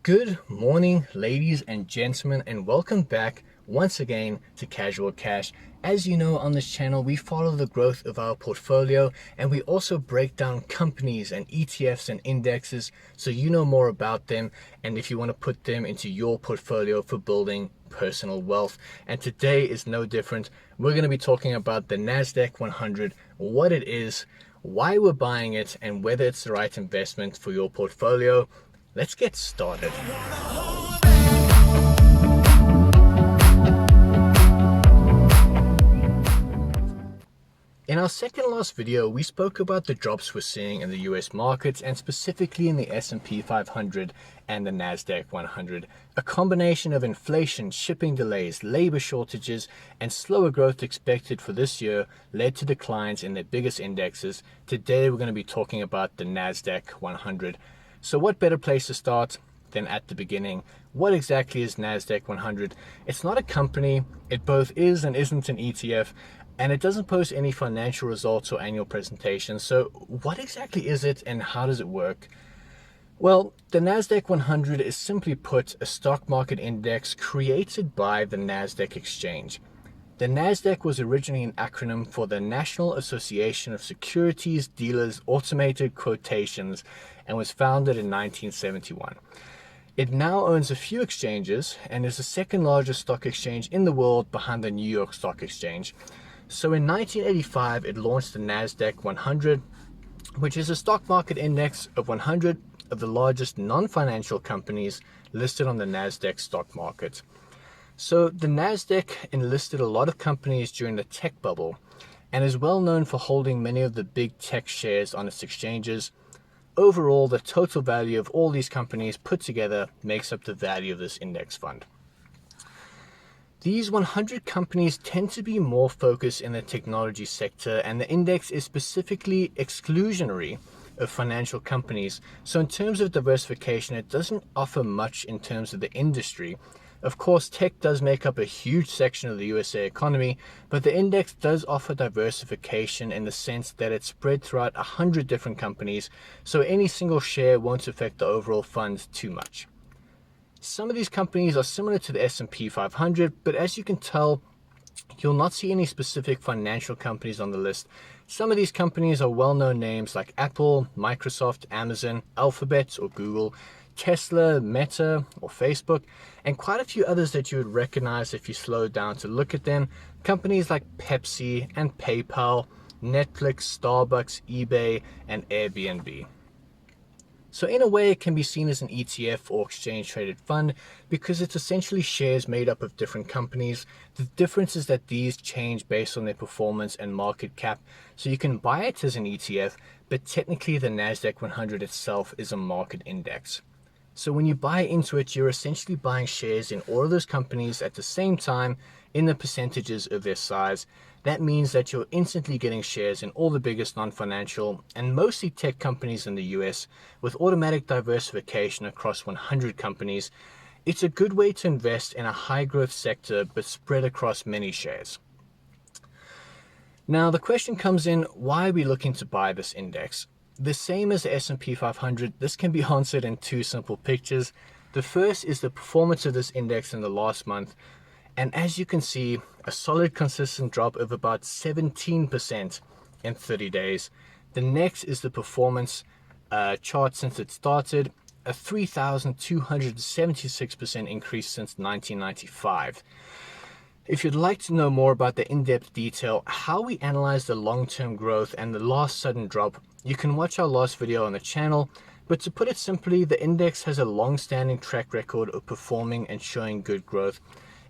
Good morning, ladies and gentlemen, and welcome back once again to Casual Cash. As you know, on this channel, we follow the growth of our portfolio and we also break down companies and ETFs and indexes so you know more about them and if you want to put them into your portfolio for building personal wealth. And today is no different. We're going to be talking about the Nasdaq 100, what it is, why we're buying it, and whether it's the right investment for your portfolio. Let's get started. In our second last video, we spoke about the drops we're seeing in the US markets and specifically in the S&P 500 and the Nasdaq 100. A combination of inflation, shipping delays, labor shortages, and slower growth expected for this year led to declines in their biggest indexes. Today, we're going to be talking about the Nasdaq 100. So what better place to start than at the beginning? What exactly is Nasdaq 100? It's not a company. It both is and isn't an ETF, and it doesn't post any financial results or annual presentations. So what exactly is it and how does it work? Well, the Nasdaq 100 is simply put a stock market index created by the Nasdaq exchange. The Nasdaq was originally an acronym for the National Association of Securities Dealers Automated Quotations and was founded in 1971. It now owns a few exchanges and is the second largest stock exchange in the world behind the New York Stock Exchange. So in 1985, it launched the Nasdaq 100, which is a stock market index of 100 of the largest non-financial companies listed on the Nasdaq stock market. So the Nasdaq enlisted a lot of companies during the tech bubble and is well known for holding many of the big tech shares on its exchanges. Overall, the total value of all these companies put together makes up the value of this index fund. These 100 companies tend to be more focused in the technology sector, and the index is specifically exclusionary of financial companies. So in terms of diversification, it doesn't offer much in terms of the industry. Of course, tech does make up a huge section of the USA economy, but the index does offer diversification in the sense that it's spread throughout 100 different companies, so any single share won't affect the overall fund too much. Some of these companies are similar to the S&P 500, but as you can tell, you'll not see any specific financial companies on the list. Some of these companies are well-known names like Apple, Microsoft, Amazon, Alphabet or Google, Tesla, Meta or Facebook, and quite a few others that you would recognize if you slow down to look at them. Companies like Pepsi and PayPal, Netflix, Starbucks, eBay, and Airbnb. So in a way, it can be seen as an ETF or exchange traded fund because it's essentially shares made up of different companies. The difference is that these change based on their performance and market cap. So you can buy it as an ETF, but technically the Nasdaq 100 itself is a market index. So when you buy into it, you're essentially buying shares in all of those companies at the same time in the percentages of their size. That means that you're instantly getting shares in all the biggest non-financial and mostly tech companies in the US with automatic diversification across 100 companies. It's a good way to invest in a high growth sector but spread across many shares. Now the question comes in, why are we looking to buy this index? The same as the S&P 500, this can be answered in two simple pictures. The first is the performance of this index in the last month. And as you can see, a solid consistent drop of about 17% in 30 days. The next is the performance chart since it started, a 3,276% increase since 1995. If you'd like to know more about the in-depth detail, how we analyze the long-term growth and the last sudden drop, you can watch our last video on the channel. But to put it simply, the index has a long-standing track record of performing and showing good growth.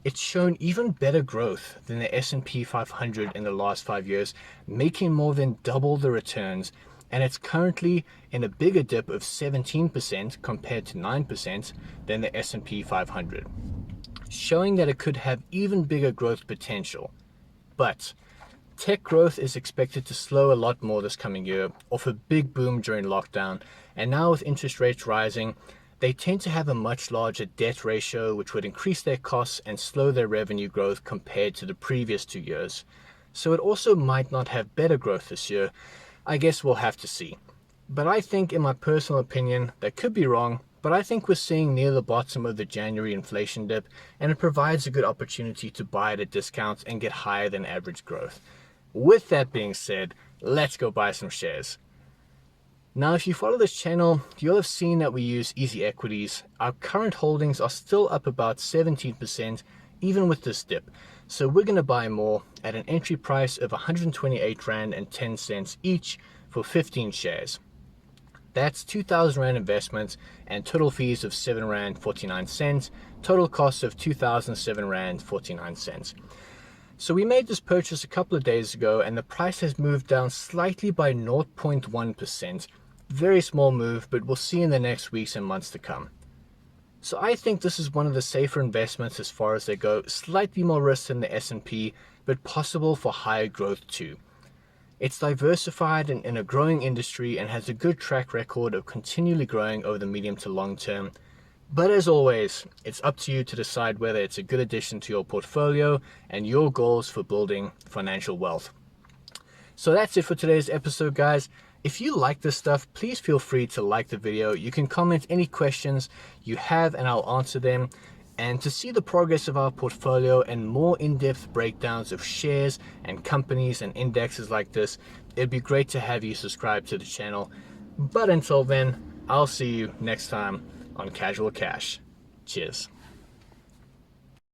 It's shown even better growth than the S&P 500 in the last 5 years, making more than double the returns. And it's currently in a bigger dip of 17% compared to 9% than the S&P 500. Showing that it could have even bigger growth potential. But tech growth is expected to slow a lot more this coming year off a big boom during lockdown, and now with interest rates rising, they tend to have a much larger debt ratio, which would increase their costs and slow their revenue growth compared to the previous 2 years. So it also might not have better growth this year. I guess we'll have to see. But I think, in my personal opinion, that could be wrong, but I think we're seeing near the bottom of the January inflation dip, and it provides a good opportunity to buy at a discount and get higher than average growth. With that being said, let's go buy some shares. Now, if you follow this channel, you'll have seen that we use easy equities. Our current holdings are still up about 17%, even with this dip. So we're going to buy more at an entry price of 128 Rand and 10 cents each for 15 shares. That's 2,000 Rand investment and total fees of 7 Rand 49 cents, total cost of 2,007 Rand 49 cents. So we made this purchase a couple of days ago, and the price has moved down slightly by 0.1%. Very small move, but we'll see in the next weeks and months to come. So I think this is one of the safer investments as far as they go, slightly more risk than the S&P, but possible for higher growth too. It's diversified and in a growing industry and has a good track record of continually growing over the medium to long term. But as always, it's up to you to decide whether it's a good addition to your portfolio and your goals for building financial wealth. So that's it for today's episode, guys. If you like this stuff, please feel free to like the video. You can comment any questions you have and I'll answer them. And to see the progress of our portfolio and more in-depth breakdowns of shares and companies and indexes like this, it'd be great to have you subscribe to the channel. But until then, I'll see you next time on Casual Cash. Cheers.